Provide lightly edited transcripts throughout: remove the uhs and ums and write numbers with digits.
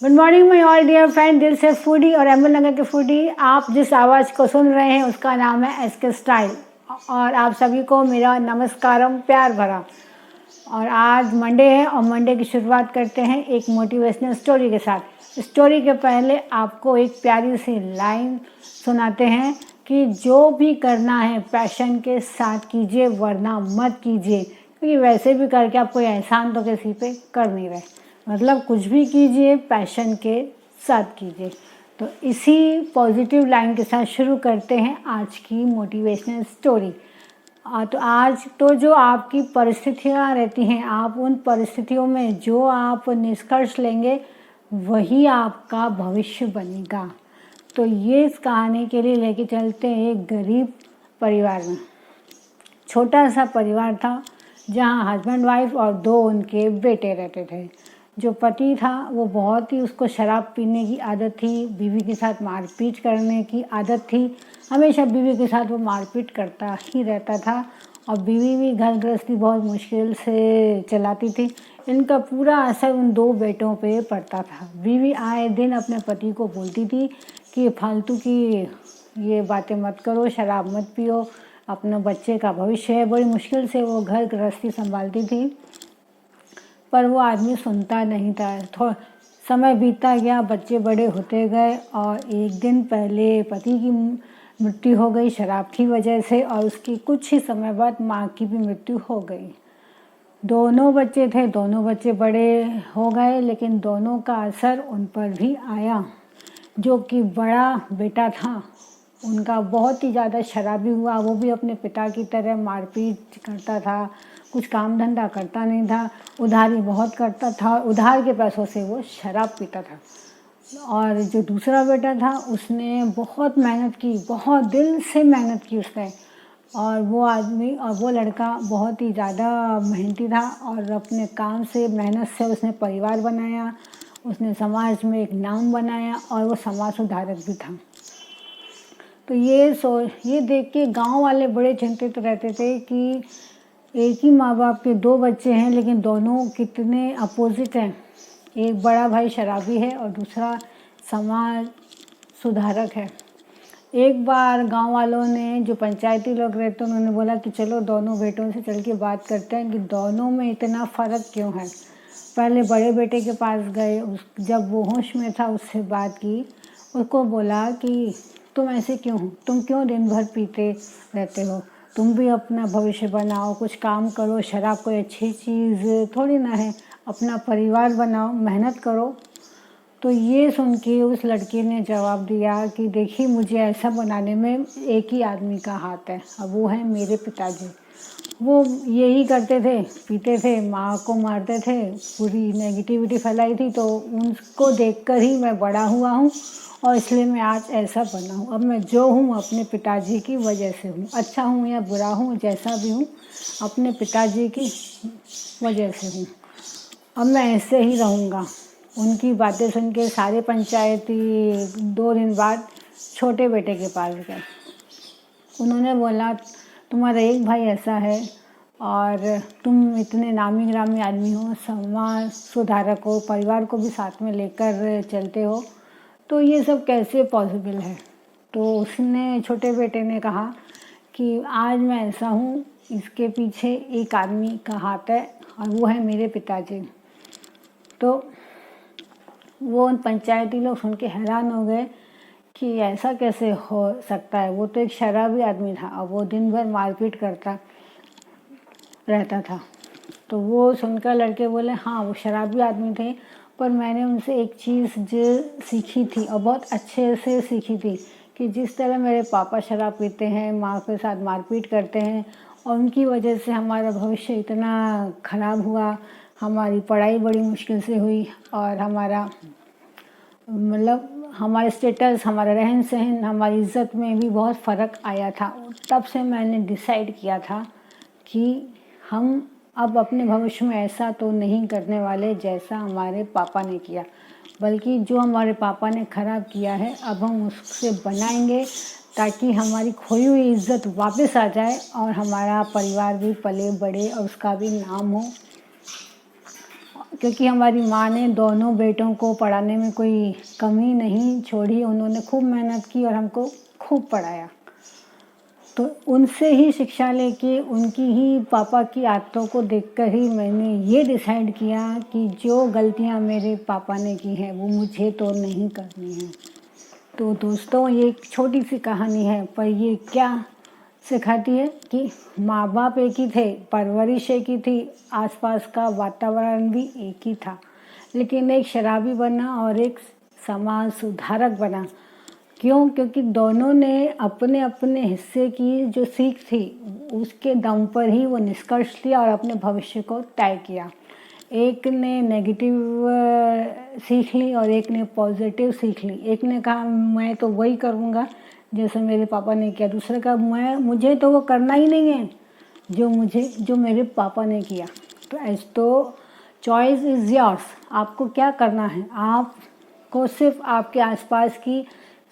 Good morning my all dear friend, दिल से foodie और अहमद नगर के फूडी। आप जिस आवाज़ को सुन रहे हैं उसका नाम है एसके स्टाइल। और आप सभी को मेरा नमस्कारम प्यार भरा। और आज मंडे है और मंडे की शुरुआत करते हैं एक मोटिवेशनल स्टोरी के साथ। स्टोरी के पहले आपको एक प्यारी सी लाइन सुनाते हैं कि जो भी करना है पैशन के साथ कीजिए, वरना मत कीजिए, क्योंकि वैसे भी करके आप कोई एहसान तो किसी पे कर नहीं रहे। मतलब कुछ भी कीजिए पैशन के साथ कीजिए। तो इसी पॉजिटिव लाइन के साथ शुरू करते हैं आज की मोटिवेशनल स्टोरी। तो आज तो जो आपकी परिस्थितियाँ रहती हैं, आप उन परिस्थितियों में जो आप निष्कर्ष लेंगे वही आपका भविष्य बनेगा। तो ये इस कहानी के लिए लेके चलते हैं एक गरीब परिवार में। छोटा सा परिवार था जहाँ हस्बैंड वाइफ और 2 उनके बेटे रहते थे। जो पति था वो बहुत ही, उसको शराब पीने की आदत थी, बीवी के साथ मारपीट करने की आदत थी। हमेशा बीवी के साथ वो मारपीट करता ही रहता था और बीवी भी घर गृहस्थी बहुत मुश्किल से चलाती थी। इनका पूरा असर उन 2 बेटों पे पड़ता था। बीवी आए दिन अपने पति को बोलती थी कि फालतू की ये बातें मत करो, शराब मत पियो, अपने बच्चे का भविष्य है। बड़ी मुश्किल से वो घर गृहस्थी संभालती थी, पर वो आदमी सुनता नहीं था। थोड़ा समय बीतता गया, बच्चे बड़े होते गए और एक दिन पहले पति की मृत्यु हो गई शराब की वजह से, और उसकी कुछ ही समय बाद माँ की भी मृत्यु हो गई। दोनों बच्चे थे, दोनों बच्चे बड़े हो गए, लेकिन दोनों का असर उन पर भी आया। जो कि बड़ा बेटा था उनका बहुत ही ज़्यादा शराबी हुआ। वो भी अपने पिता की तरह मारपीट करता था, कुछ काम धंधा करता नहीं था, उधारी बहुत करता था, उधार के पैसों से वो शराब पीता था। और जो दूसरा बेटा था उसने बहुत मेहनत की, बहुत दिल से मेहनत की उसने। और वो आदमी और वो लड़का बहुत ही ज़्यादा मेहनती था और अपने काम से, मेहनत से उसने परिवार बनाया, उसने समाज में एक नाम बनाया और वो समाज सुधारक भी था। तो ये देख के गांव वाले बड़े चिंतित रहते थे कि एक ही माँ बाप के 2 बच्चे हैं, लेकिन दोनों कितने अपोजिट हैं। एक बड़ा भाई शराबी है और दूसरा समाज सुधारक है। एक बार गांव वालों ने, जो पंचायती लोग रहते, उन्होंने बोला कि चलो दोनों बेटों से चल के बात करते हैं कि दोनों में इतना फ़र्क क्यों है। पहले बड़े बेटे के पास गए, जब वो होश में था उससे बात की। उसको बोला कि तुम ऐसे क्यों हो, तुम क्यों दिन भर पीते रहते हो, तुम भी अपना भविष्य बनाओ, कुछ काम करो। शराब कोई अच्छी चीज़ थोड़ी ना है, अपना परिवार बनाओ, मेहनत करो। तो ये सुन के उस लड़के ने जवाब दिया कि देखिए, मुझे ऐसा बनाने में एक ही आदमी का हाथ है, अब वो है मेरे पिताजी। वो यही करते थे, पीते थे, माँ को मारते थे, पूरी नेगेटिविटी फैलाई थी। तो उनको देखकर ही मैं बड़ा हुआ हूँ और इसलिए मैं आज ऐसा बना हूँ। अब मैं जो हूँ अपने पिताजी की वजह से हूँ, अच्छा हूँ या बुरा हूँ, जैसा भी हूँ अपने पिताजी की वजह से हूँ। अब मैं ऐसे ही रहूँगा। उनकी बातें सुन के सारे पंचायती 2 दिन बाद छोटे बेटे के पास गए। उन्होंने बोला, तुम्हारा एक भाई ऐसा है और तुम इतने नामी ग्रामी आदमी हो, समाज सुधारक हो, परिवार को भी साथ में लेकर चलते हो, तो ये सब कैसे पॉसिबल है। तो उसने, छोटे बेटे ने कहा कि आज मैं ऐसा हूँ, इसके पीछे एक आदमी का हाथ है और वो है मेरे पिताजी। तो वो उन पंचायती लोग सुन के हैरान हो गए कि ऐसा कैसे हो सकता है, वो तो एक शराबी आदमी था और वो दिन भर मारपीट करता रहता था। तो वो सुनकर लड़के बोले, हाँ वो शराबी आदमी थे, पर मैंने उनसे एक चीज़ जो सीखी थी और बहुत अच्छे से सीखी थी कि जिस तरह मेरे पापा शराब पीते हैं, माँ के साथ मारपीट करते हैं और उनकी वजह से हमारा भविष्य इतना ख़राब हुआ, हमारी पढ़ाई बड़ी मुश्किल से हुई और हमारा, मतलब हमारे स्टेटस, हमारा रहन सहन, हमारी इज़्ज़त में भी बहुत फ़र्क आया था। तब से मैंने डिसाइड किया था कि हम अब अपने भविष्य में ऐसा तो नहीं करने वाले जैसा हमारे पापा ने किया, बल्कि जो हमारे पापा ने ख़राब किया है अब हम उससे बनाएंगे ताकि हमारी खोई हुई इज़्ज़त वापस आ जाए और हमारा परिवार भी पले बढ़े और उसका भी नाम हो। क्योंकि हमारी माँ ने दोनों बेटों को पढ़ाने में कोई कमी नहीं छोड़ी, उन्होंने खूब मेहनत की और हमको खूब पढ़ाया। तो उनसे ही शिक्षा लेके, उनकी ही पापा की आदतों को देखकर ही मैंने ये डिसाइड किया कि जो गलतियाँ मेरे पापा ने की हैं वो मुझे तो नहीं करनी है। तो दोस्तों, ये एक छोटी सी कहानी है, पर ये क्या सिखाती है कि माँ बाप एक ही थे, परवरिश एक ही थी, आसपास का वातावरण भी एक ही था, लेकिन एक शराबी बना और एक समाज सुधारक बना। क्यों? क्योंकि दोनों ने अपने अपने हिस्से की जो सीख थी उसके दम पर ही वो निष्कर्ष लिया और अपने भविष्य को तय किया। एक ने नेगेटिव सीख ली और एक ने पॉजिटिव सीख ली। एक ने कहा मैं तो वही करूँगा जैसे मेरे पापा ने किया, दूसरे का मुझे तो वो करना ही नहीं है जो मेरे पापा ने किया। तो चॉइस इज़ योर्स। आपको क्या करना है? आपको सिर्फ आपके आसपास की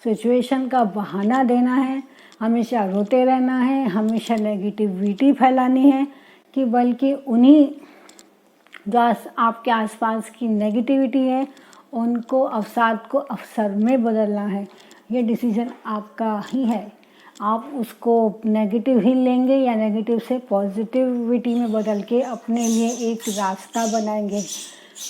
सिचुएशन का बहाना देना है, हमेशा रोते रहना है, हमेशा नेगेटिविटी फैलानी है, कि बल्कि उन्हीं जो आपके आसपास की नेगेटिविटी है उनको अवसाद को अवसर में बदलना है। ये डिसीजन आपका ही है। आप उसको नेगेटिव ही लेंगे या नेगेटिव से पॉजिटिविटी में बदल के अपने लिए एक रास्ता बनाएंगे।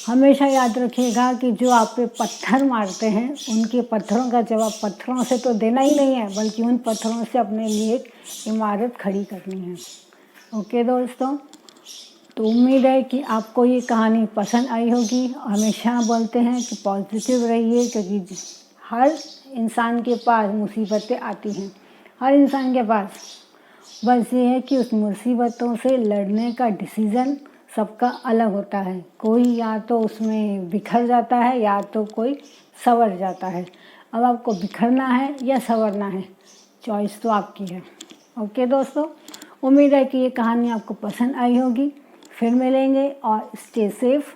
हमेशा याद रखिएगा कि जो आप पे पत्थर मारते हैं उनके पत्थरों का जवाब पत्थरों से तो देना ही नहीं है, बल्कि उन पत्थरों से अपने लिए एक इमारत खड़ी करनी है। ओके दोस्तों, तो उम्मीद है कि आपको ये कहानी पसंद आई होगी। हमेशा बोलते हैं कि पॉजिटिव रहिए, क्योंकि हर इंसान के पास मुसीबतें आती हैं, हर इंसान के पास। बस ये है कि उस मुसीबतों से लड़ने का डिसीज़न सबका अलग होता है। कोई या तो उसमें बिखर जाता है या तो कोई संवर जाता है। अब आपको बिखरना है या संवरना है, चॉइस तो आपकी है। ओके दोस्तों, उम्मीद है कि ये कहानी आपको पसंद आई होगी। फिर मिलेंगे और स्टे सेफ,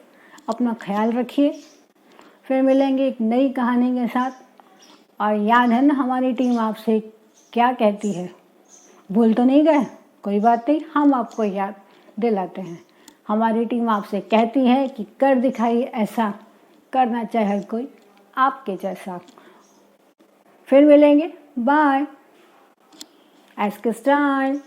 अपना ख्याल रखिए। फिर मिलेंगे एक नई कहानी के साथ। और याद है ना हमारी टीम आपसे क्या कहती है? भूल तो नहीं गए? कोई बात नहीं, हम आपको याद दिलाते हैं। हमारी टीम आपसे कहती है कि कर दिखाइए ऐसा, करना चाहे हर कोई आपके जैसा। फिर मिलेंगे, बाय। एस्के स्टाइल।